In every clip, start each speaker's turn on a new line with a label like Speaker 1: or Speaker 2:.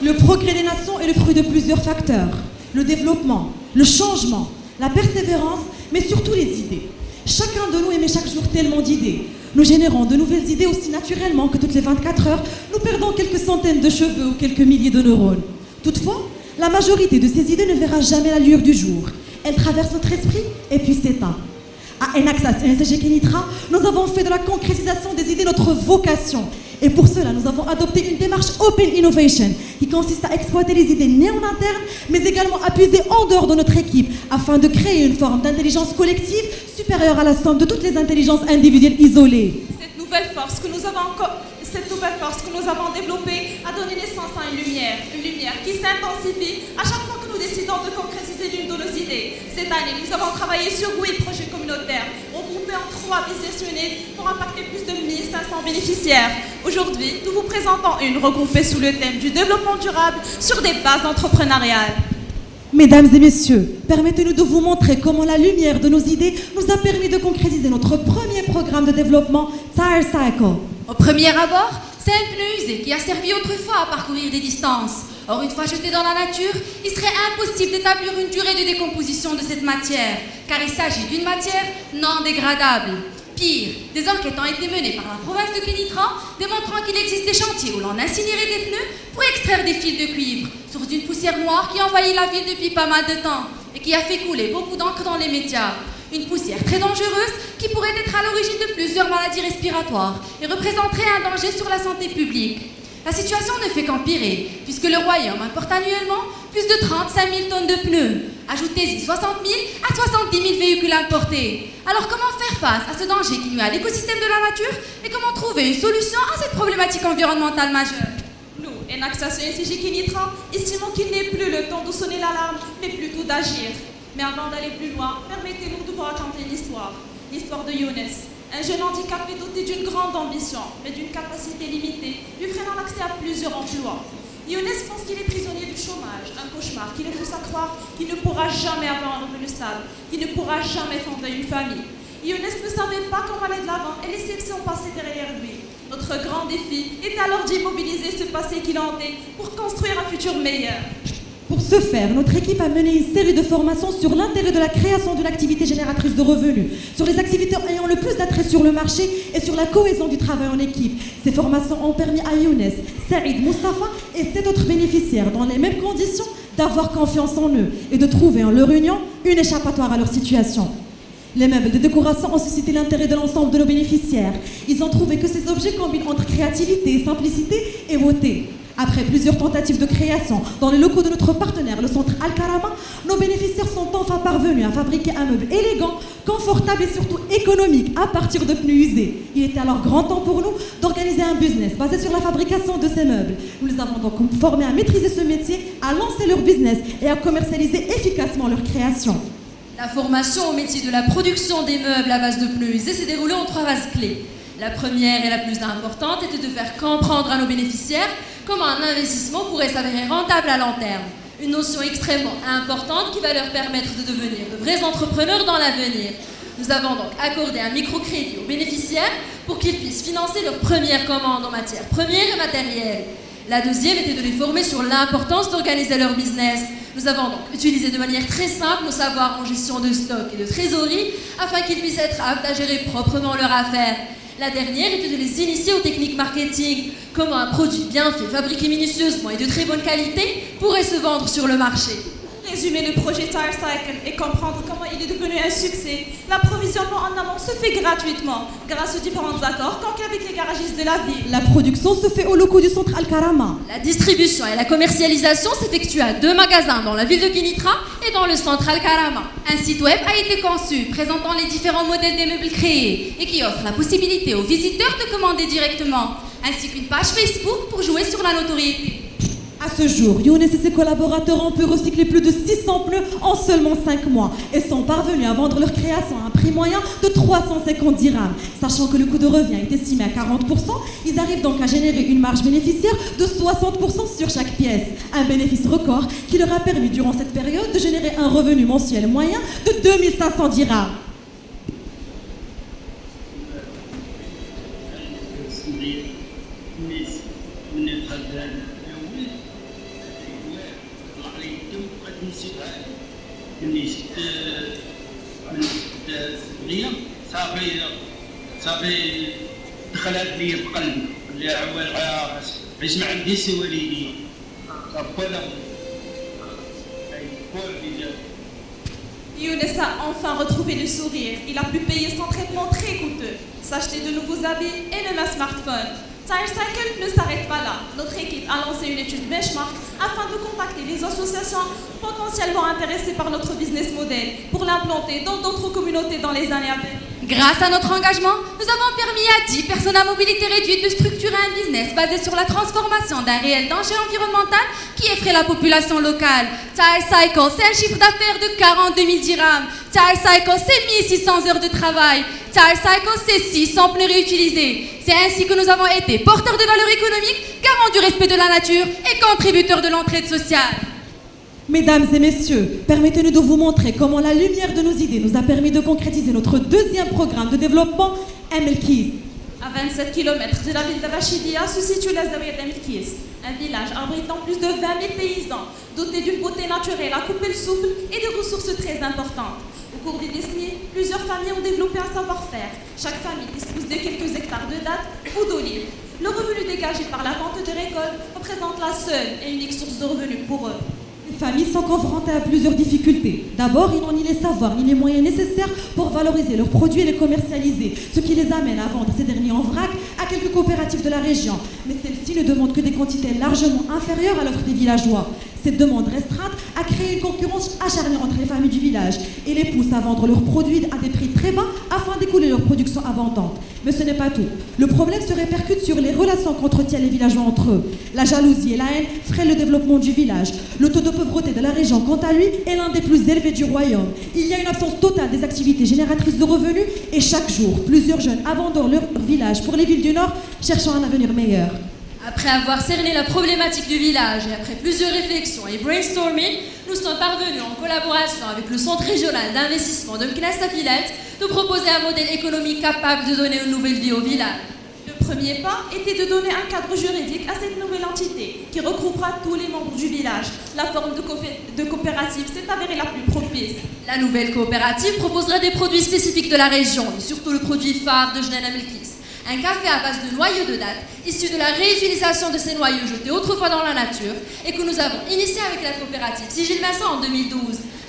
Speaker 1: Le progrès des nations est le fruit de plusieurs facteurs. Le développement, le changement, la persévérance, mais surtout les idées. Chacun de nous émet chaque jour tellement d'idées. Nous générons de nouvelles idées aussi naturellement que toutes les 24 heures, nous perdons quelques centaines de cheveux ou quelques milliers de neurones. Toutefois, la majorité de ces idées ne verra jamais la lueur du jour. Elles traversent notre esprit et puis s'éteignent. À Enaxas et NCG Kenitra, nous avons fait de la concrétisation des idées notre vocation. Et pour cela, nous avons adopté une démarche Open Innovation qui consiste à exploiter les idées nées en interne, mais également à puiser en dehors de notre équipe afin de créer une forme d'intelligence collective supérieure à la somme de toutes les intelligences individuelles isolées.
Speaker 2: Cette nouvelle force que nous avons développée a donné naissance à une lumière qui s'intensifie à chaque fois que nous décidons de concrétiser l'une de nos idées. Cette année, nous avons travaillé sur 8 projets communautaires, regroupés en 3 business units pour impacter plus de 1500 bénéficiaires. Aujourd'hui, nous vous présentons une regroupée sous le thème du développement durable sur des bases entrepreneuriales.
Speaker 1: Mesdames et messieurs, permettez-nous de vous montrer comment la lumière de nos idées nous a permis de concrétiser notre premier programme de développement Tire Cycle.
Speaker 3: Au premier abord, c'est un pneu usé qui a servi autrefois à parcourir des distances. Or, une fois jeté dans la nature, il serait impossible d'établir une durée de décomposition de cette matière, car il s'agit d'une matière non dégradable. Pire, des enquêtes ont été menées par la province de Kenitra, démontrant qu'il existe des chantiers où l'on incinérait des pneus pour extraire des fils de cuivre, source d'une poussière noire qui envahit la ville depuis pas mal de temps et qui a fait couler beaucoup d'encre dans les médias. Une poussière très dangereuse qui pourrait être à l'origine de plusieurs maladies respiratoires et représenterait un danger sur la santé publique. La situation ne fait qu'empirer, puisque le Royaume importe annuellement plus de 35 000 tonnes de pneus. Ajoutez-y 60 000 à 70 000 véhicules importés. Alors comment faire face à ce danger qui nuit à l'écosystème de la nature et comment trouver une solution à cette problématique environnementale majeure?
Speaker 2: Nous, Enaxas et NCG Kenitra, estimons qu'il n'est plus le temps de sonner l'alarme, mais plutôt d'agir. Mais avant d'aller plus loin, permettez-nous de vous raconter une histoire. L'histoire de Younes, un jeune handicapé doté d'une grande ambition, mais d'une capacité limitée, lui freinant l'accès à plusieurs emplois. Younes pense qu'il est prisonnier du chômage, un cauchemar qui le pousse à croire qu'il ne pourra jamais avoir un revenu stable, qu'il ne pourra jamais fonder une famille. Younes ne savait pas comment aller de l'avant et laisser son passé derrière lui. Notre grand défi est alors d'immobiliser ce passé qu'il hantait pour construire un futur meilleur.
Speaker 1: Pour ce faire, notre équipe a mené une série de formations sur l'intérêt de la création d'une activité génératrice de revenus, sur les activités ayant le plus d'attrait sur le marché et sur la cohésion du travail en équipe. Ces formations ont permis à Younes, Saïd, Moustapha et 7 autres bénéficiaires dans les mêmes conditions d'avoir confiance en eux et de trouver en leur union une échappatoire à leur situation. Les meubles de décoration ont suscité l'intérêt de l'ensemble de nos bénéficiaires. Ils ont trouvé que ces objets combinent entre créativité, simplicité et beauté. Après plusieurs tentatives de création dans les locaux de notre partenaire, le centre Al-Karama, nos bénéficiaires sont enfin parvenus à fabriquer un meuble élégant, confortable et surtout économique à partir de pneus usés. Il était alors grand temps pour nous d'organiser un business basé sur la fabrication de ces meubles. Nous les avons donc formés à maîtriser ce métier, à lancer leur business et à commercialiser efficacement leur création.
Speaker 3: La formation au métier de la production des meubles à base de pneus usés s'est déroulée en 3 phases clés. La première et la plus importante était de faire comprendre à nos bénéficiaires comment un investissement pourrait s'avérer rentable à long terme. Une notion extrêmement importante qui va leur permettre de devenir de vrais entrepreneurs dans l'avenir. Nous avons donc accordé un microcrédit aux bénéficiaires pour qu'ils puissent financer leurs premières commandes en matières premières et matérielles. La deuxième était de les former sur l'importance d'organiser leur business. Nous avons donc utilisé de manière très simple nos savoirs en gestion de stock et de trésorerie afin qu'ils puissent être aptes à gérer proprement leurs affaires. La dernière était de les initier aux techniques marketing, comment un produit bien fait, fabriqué minutieusement et de très bonne qualité pourrait se vendre sur le marché.
Speaker 2: Résumer le projet Tire Cycle et comprendre comment il est devenu un succès. L'approvisionnement en amont se fait gratuitement grâce aux différents accords conclus avec les garagistes de la ville.
Speaker 1: La production se fait aux locaux du centre Al-Karama.
Speaker 3: La distribution et la commercialisation s'effectuent à 2 magasins dans la ville de Kenitra et dans le centre Al-Karama. Un site web a été conçu présentant les différents modèles des meubles créés et qui offre la possibilité aux visiteurs de commander directement, ainsi qu'une page Facebook pour jouer sur la notoriété.
Speaker 1: À ce jour, Younes et ses collaborateurs ont pu recycler plus de 600 pneus en seulement 5 mois et sont parvenus à vendre leur création à un prix moyen de 350 dirhams. Sachant que le coût de revient est estimé à 40%, ils arrivent donc à générer une marge bénéficiaire de 60% sur chaque pièce. Un bénéfice record qui leur a permis durant cette période de générer un revenu mensuel moyen de 2500 dirhams.
Speaker 4: اللي من الصغير صافي دخلت لي في قلبي اللي عوال علاش ما عنديش والدي ولا
Speaker 2: Younes a enfin retrouvé le sourire. Il a pu payer son traitement très coûteux, s'acheter de nouveaux habits et même un smartphone. Tire Cycle ne s'arrête pas là. Notre équipe a lancé une étude benchmark afin de contacter les associations potentiellement intéressées par notre business model pour l'implanter dans d'autres communautés dans les années à venir.
Speaker 3: Grâce à notre engagement, nous avons permis à 10 personnes à mobilité réduite de structurer un business basé sur la transformation d'un réel danger environnemental qui effraie la population locale. Tire Cycle, c'est un chiffre d'affaires de 42 000 dirhams. Tire Cycle, c'est 1600 heures de travail. Tire Cycle, c'est 600 pneus réutilisés. C'est ainsi que nous avons été porteurs de valeur économique, garants du respect de la nature et contributeurs de l'entraide sociale.
Speaker 1: Mesdames et messieurs, permettez-nous de vous montrer comment la lumière de nos idées nous a permis de concrétiser notre deuxième programme de développement, Emelkis.
Speaker 2: À 27 km de la ville de Rachidia se situe la Zawiya d'Emelkis, un village abritant plus de 20 000 paysans, doté d'une beauté naturelle à couper le souffle et de ressources très importantes. Au cours des décennies, plusieurs familles ont développé un savoir-faire. Chaque famille dispose de quelques hectares de dattes ou d'olives. Le revenu dégagé par la vente de récoltes représente la seule et unique source de revenus pour eux.
Speaker 1: Les familles sont confrontées à plusieurs difficultés. D'abord, ils n'ont ni les savoirs ni les moyens nécessaires pour valoriser leurs produits et les commercialiser, ce qui les amène à vendre ces derniers en vrac à quelques coopératives de la région. Mais celles-ci ne demandent que des quantités largement inférieures à l'offre des villageois. Cette demande restreinte a créé une concurrence acharnée entre les familles du village et les pousse à vendre leurs produits à des prix très bas afin d'écouler leur production abondante. Mais ce n'est pas tout. Le problème se répercute sur les relations qu'entretiennent les villageois entre eux. La jalousie et la haine freinent le développement du village. Le taux de pauvreté de la région, quant à lui, est l'un des plus élevés du royaume. Il y a une absence totale des activités génératrices de revenus et chaque jour, plusieurs jeunes abandonnent leur village pour les villes du Nord, cherchant un avenir meilleur.
Speaker 5: Après avoir cerné la problématique du village et après plusieurs réflexions et brainstorming, nous sommes parvenus en collaboration avec le Centre régional d'investissement de Mknesta Villette de proposer un modèle économique capable de donner une nouvelle vie au village.
Speaker 2: Le premier pas était de donner un cadre juridique à cette nouvelle entité qui regroupera tous les membres du village. La forme de coopérative s'est avérée la plus propice.
Speaker 5: La nouvelle coopérative proposera des produits spécifiques de la région et surtout le produit phare de Jnane Emelkis. Un café à base de noyaux de dattes, issu de la réutilisation de ces noyaux jetés autrefois dans la nature et que nous avons initié avec la coopérative Sigil Vincent en 2012.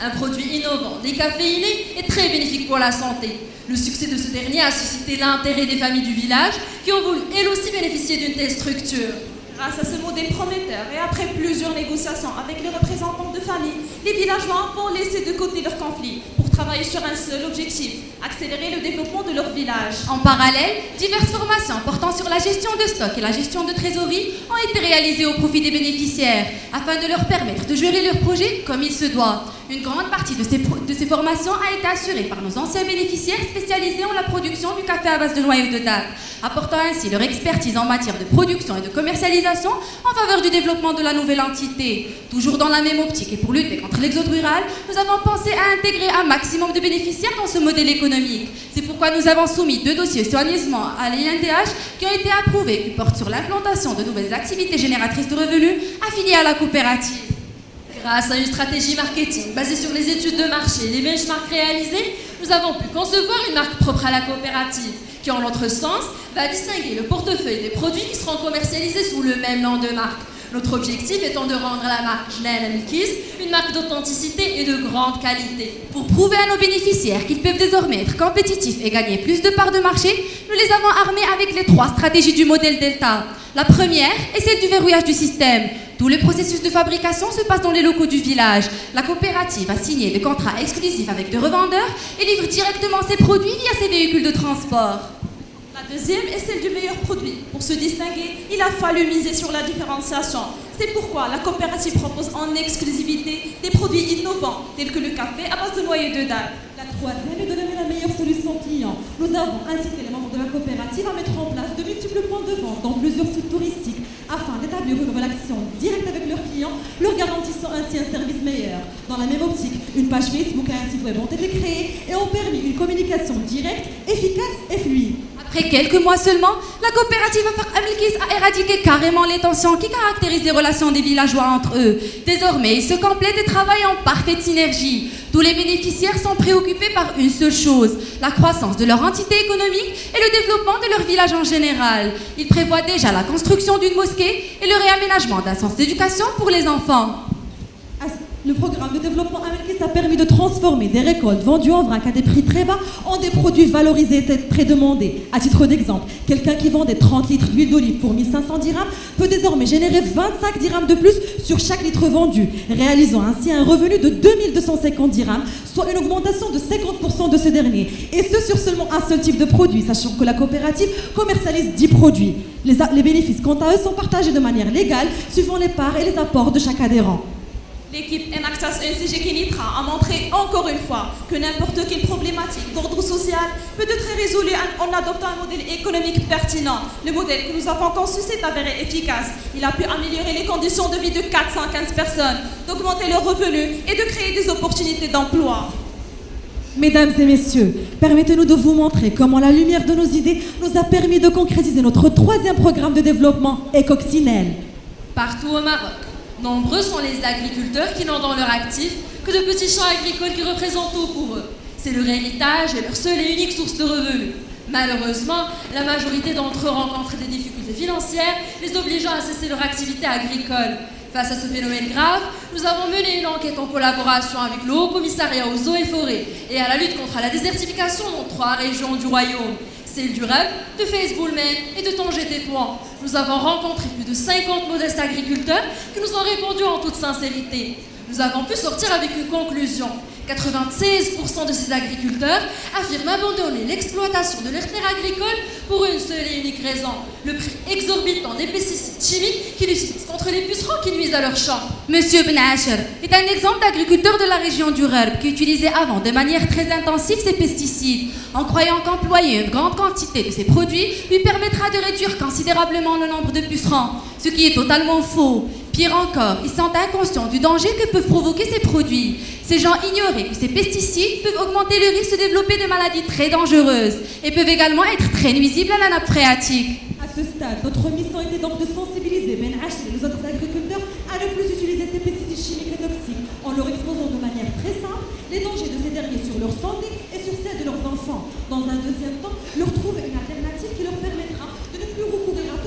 Speaker 5: Un produit innovant, décaféiné et très bénéfique pour la santé. Le succès de ce dernier a suscité l'intérêt des familles du village qui ont voulu elles aussi bénéficier d'une telle structure.
Speaker 2: Grâce à ce modèle prometteur et après plusieurs négociations avec les représentants de famille, les villageois vont laisser de côté leurs conflits pour travailler sur un seul objectif, accélérer le développement de leur village.
Speaker 3: En parallèle, diverses formations portant sur la gestion de stock et la gestion de trésorerie ont été réalisées au profit des bénéficiaires afin de leur permettre de gérer leurs projets comme il se doit. Une grande partie de ces formations a été assurée par nos anciens bénéficiaires spécialisés en la production du café à base de noyaux de dattes, apportant ainsi leur expertise en matière de production et de commercialisation en faveur du développement de la nouvelle entité. Toujours dans la même optique et pour lutter contre l'exode rural, nous avons pensé à intégrer un maximum de bénéficiaires dans ce modèle économique. C'est pourquoi nous avons soumis 2 dossiers soigneusement à l'INDH qui ont été approuvés, qui portent sur l'implantation de nouvelles activités génératrices de revenus affiliées à la coopérative.
Speaker 5: Grâce à une stratégie marketing basée sur les études de marché et les benchmarks réalisés, nous avons pu concevoir une marque propre à la coopérative qui, en notre sens, va distinguer le portefeuille des produits qui seront commercialisés sous le même nom de marque. Notre objectif étant de rendre la marque Jnane Emelkis une marque d'authenticité et de grande qualité.
Speaker 3: Pour prouver à nos bénéficiaires qu'ils peuvent désormais être compétitifs et gagner plus de parts de marché, nous les avons armés avec les 3 stratégies du modèle Delta. La première est celle du verrouillage du système. Tous les processus de fabrication se passent dans les locaux du village. La coopérative a signé des contrats exclusifs avec des revendeurs et livre directement ses produits via ses véhicules de transport.
Speaker 2: La deuxième est celle du meilleur produit. Pour se distinguer, il a fallu miser sur la différenciation. C'est pourquoi la coopérative propose en exclusivité des produits innovants, tels que le café à base de noyaux de dattes.
Speaker 1: La troisième est de donner la meilleure solution client. Nous avons incité les membres de la coopérative à mettre en place de multiples points de vente dans plusieurs sites touristiques afin d'établir une relation directe avec leurs clients, leur garantissant ainsi un service meilleur. Dans la même optique, une page Facebook et un site web ont été créés et ont permis une communication directe, efficace et fluide.
Speaker 3: Après quelques mois seulement, la coopérative Amilkis a éradiqué carrément les tensions qui caractérisent les relations des villageois entre eux. Désormais, ils se complètent et travaillent en parfaite synergie. Tous les bénéficiaires sont préoccupés par une seule chose, la croissance de leur entité économique et le développement de leur village en général. Ils prévoient déjà la construction d'une mosquée et le réaménagement d'un centre d'éducation pour les enfants.
Speaker 1: Le programme de développement Amilkis a permis de transformer des récoltes vendues en vrac à des prix très bas en des produits valorisés et très demandés. À titre d'exemple, quelqu'un qui vendait 30 litres d'huile d'olive pour 1500 dirhams peut désormais générer 25 dirhams de plus sur chaque litre vendu, réalisant ainsi un revenu de 2250 dirhams, soit une augmentation de 50% de ce dernier. Et ce sur seulement un seul type de produit, sachant que la coopérative commercialise 10 produits. Les bénéfices, quant à eux, sont partagés de manière légale, suivant les parts et les apports de chaque adhérent.
Speaker 2: L'équipe Enaxas ECG Kenitra a montré encore une fois que n'importe quelle problématique d'ordre social peut être résolue en adoptant un modèle économique pertinent. Le modèle que nous avons conçu s'est avéré efficace. Il a pu améliorer les conditions de vie de 415 personnes, d'augmenter leurs revenus et de créer des opportunités d'emploi.
Speaker 1: Mesdames et messieurs, permettez-nous de vous montrer comment la lumière de nos idées nous a permis de concrétiser notre 3e programme de développement Ecoccinelle.
Speaker 5: Partout au Maroc, nombreux sont les agriculteurs qui n'ont dans leur actif que de petits champs agricoles qui représentent tout pour eux. C'est leur héritage et leur seule et unique source de revenus. Malheureusement, la majorité d'entre eux rencontrent des difficultés financières, les obligeant à cesser leur activité agricole. Face à ce phénomène grave, nous avons mené une enquête en collaboration avec le Haut Commissariat aux eaux et forêts et à la lutte contre la désertification dans 3 régions du royaume. Celle du Reb, de Fès Boulmen et de Tanger-Tétouan. Nous avons rencontré plus de 50 modestes agriculteurs qui nous ont répondu en toute sincérité. Nous avons pu sortir avec une conclusion. 96% de ces agriculteurs affirment abandonner l'exploitation de leurs terres agricoles pour une seule et unique raison, le prix exorbitant des pesticides chimiques qu'ils utilisent contre les pucerons qui nuisent à leurs champs.
Speaker 3: Monsieur Ben Asher est un exemple d'agriculteur de la région du Reb qui utilisait avant de manière très intensive ces pesticides, en croyant qu'employer une grande quantité de ces produits lui permettra de réduire considérablement le nombre de pucerons, ce qui est totalement faux. Pire encore, ils sont inconscients du danger que peuvent provoquer ces produits. Ces gens ignoraient que ces pesticides peuvent augmenter le risque de développer des maladies très dangereuses et peuvent également être très nuisibles à la nappe phréatique.
Speaker 1: À ce stade, notre mission était donc de sensibiliser Ben H et les autres agriculteurs à ne plus utiliser ces pesticides chimiques et toxiques, en leur exposant de manière très simple les dangers de ces derniers sur leur santé et sur celle de leurs enfants. Dans un deuxième temps, leur trouver une alternative qui leur permettra de ne plus recourir à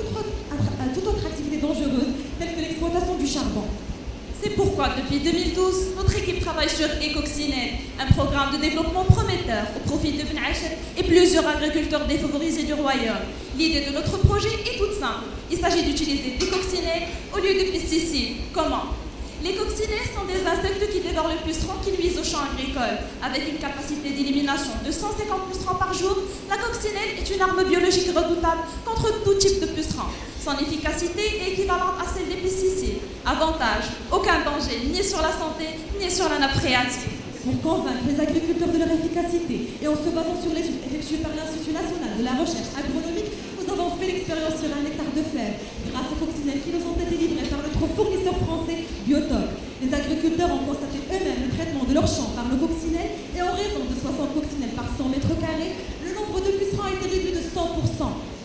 Speaker 1: toute autre activité dangereuse, telle que l'exploitation du charbon.
Speaker 2: C'est pourquoi, depuis 2012, notre équipe travaille sur Ecoccinelle, un programme de développement prometteur au profit de Ben Asher et plusieurs agriculteurs défavorisés du royaume. L'idée de notre projet est toute simple. Il s'agit d'utiliser des coccinelles au lieu de pesticides. Comment ? Les coccinelles sont des insectes qui dévorent le puceron qui nuisent aux champs agricoles. Avec une capacité d'élimination de 150 pucerons par jour, la coccinelle est une arme biologique redoutable contre tout type de puceron. Son efficacité est équivalente à celle des pesticides. Avantage, aucun danger, ni sur la santé, ni sur la nappe phréatique.
Speaker 1: Pour convaincre les agriculteurs de leur efficacité et en se basant sur l'étude effectuée par l'Institut national de la recherche agronomique, nous avons fait l'expérience sur un hectare de fèves grâce aux coccinelles qui nous ont été livrées par notre fournisseur français Biotoc. Les agriculteurs ont constaté eux-mêmes le traitement de leurs champs par le coccinelle et en raison de 60 coccinelles par 100 mètres carrés, le nombre de pucerons a été réduit de 100%.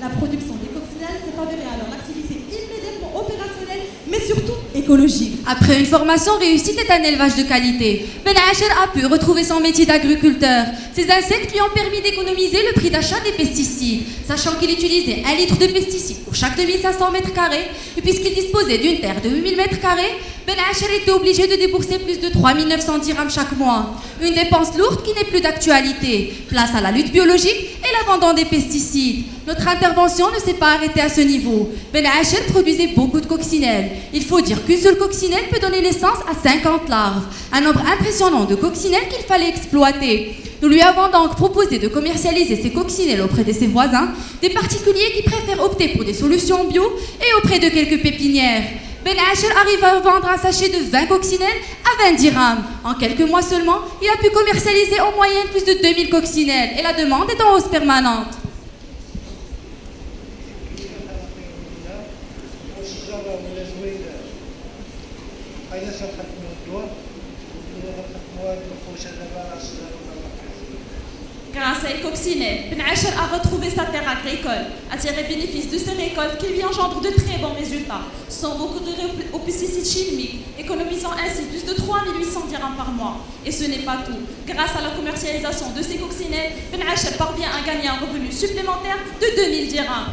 Speaker 1: La production des coccinelles s'est avérée alors l'activité immédiatement opérationnelle, mais surtout écologique.
Speaker 3: Après une formation réussie et un élevage de qualité, Ben Asher a pu retrouver son métier d'agriculteur. Ces insectes lui ont permis d'économiser le prix d'achat des pesticides, sachant qu'il utilisait 1 litre de pesticides pour chaque 2500 mètres carrés, et puisqu'il disposait d'une terre de 8000 mètres carrés, Ben Asher était obligé de débourser plus de 3900 dirhams chaque mois. Une dépense lourde qui n'est plus d'actualité. Place à la lutte biologique et l'abandon des pesticides. Notre intervention ne s'est pas arrêtée à ce niveau. Ben Asher produisait beaucoup de coccinelles. Il faut dire qu'une seule coccinelle peut donner naissance à 50 larves. Un nombre impressionnant de coccinelles qu'il fallait exploiter. Nous lui avons donc proposé de commercialiser ces coccinelles auprès de ses voisins, des particuliers qui préfèrent opter pour des solutions bio et auprès de quelques pépinières. Ben Asher arrive à vendre un sachet de 20 coccinelles à 20 dirhams. En quelques mois seulement, il a pu commercialiser en moyenne plus de 2000 coccinelles et la demande est en hausse permanente.
Speaker 2: Grâce à Ecoccinelle, Ben Acher a retrouvé sa terre agricole, a tiré bénéfice de ses récoltes qui lui engendrent de très bons résultats, sans recourir aux pesticides chimiques, économisant ainsi plus de 3800 dirhams par mois. Et ce n'est pas tout. Grâce à la commercialisation de ces coccinelles, Ben Acher parvient à gagner un revenu supplémentaire de 2000 dirhams.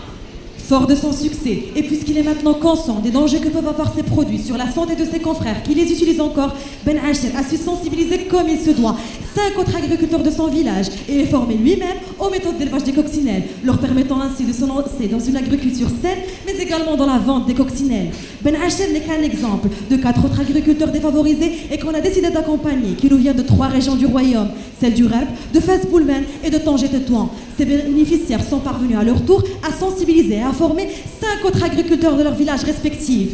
Speaker 1: Fort de son succès, et puisqu'il est maintenant conscient des dangers que peuvent avoir ses produits sur la santé de ses confrères qui les utilisent encore, Ben Acher a su sensibiliser comme il se doit 5 autres agriculteurs de son village et les former lui-même aux méthodes d'élevage des coccinelles, leur permettant ainsi de se lancer dans une agriculture saine, mais également dans la vente des coccinelles. Ben Acher n'est qu'un exemple de 4 autres agriculteurs défavorisés et qu'on a décidé d'accompagner, qui nous vient de 3 régions du royaume, celle du Ralp, de Fès Boulmen et de Tanger-Tétouan. Ces bénéficiaires sont parvenus à leur tour à sensibiliser et à former 5 autres agriculteurs de leurs villages respectifs.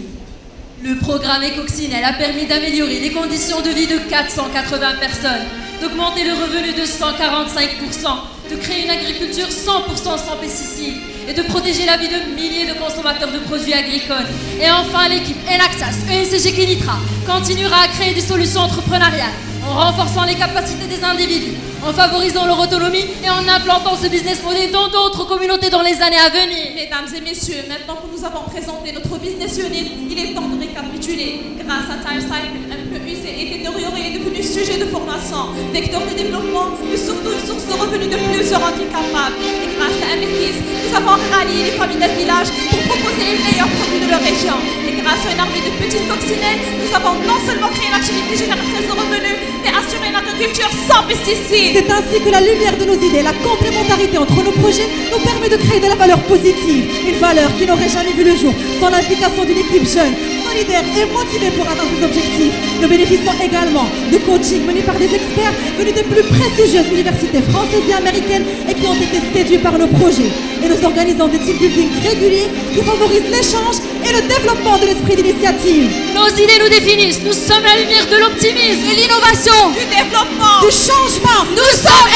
Speaker 5: Le programme Ecoccinelle a permis d'améliorer les conditions de vie de 480 personnes, d'augmenter le revenu de 145%, de créer une agriculture 100% sans pesticides et de protéger la vie de milliers de consommateurs de produits agricoles. Et enfin, l'équipe Enaxas ENCG Kenitra continuera à créer des solutions entrepreneuriales en renforçant les capacités des individus, en favorisant leur autonomie et en implantant ce business model dans d'autres communautés dans les années à venir.
Speaker 2: Mesdames et messieurs, maintenant que nous avons présenté notre business unit, il est temps de récapituler. Grâce à TimeCycle, un peu usé et détérioré est devenu sujet de formation, vecteur de développement, mais surtout une source de revenus de plusieurs handicapables. Et grâce à Amelkis, nous avons rallié les familles d'un village pour proposer les meilleurs produits de leur région. Et grâce à une armée de petites coccinelles, nous avons non seulement créé une activité génératrice de revenus, mais assuré une agriculture sans pesticides.
Speaker 1: C'est ainsi que la lumière de nos idées, la complémentarité entre nos projets nous permet de créer de la valeur positive. Une valeur qui n'aurait jamais vu le jour sans l'implication d'une équipe jeune, solidaire et motivée pour atteindre ses objectifs. Nous bénéficions également de coaching menés par des experts venus des plus prestigieuses universités françaises et américaines et qui ont été séduits par nos projets. Et nous organisons des team building réguliers qui favorisent l'échange et le développement de l'esprit d'initiative.
Speaker 5: Nos idées nous définissent, nous sommes la lumière de l'optimisme et l'innovation,
Speaker 2: Du développement,
Speaker 5: du changement. Nous sommes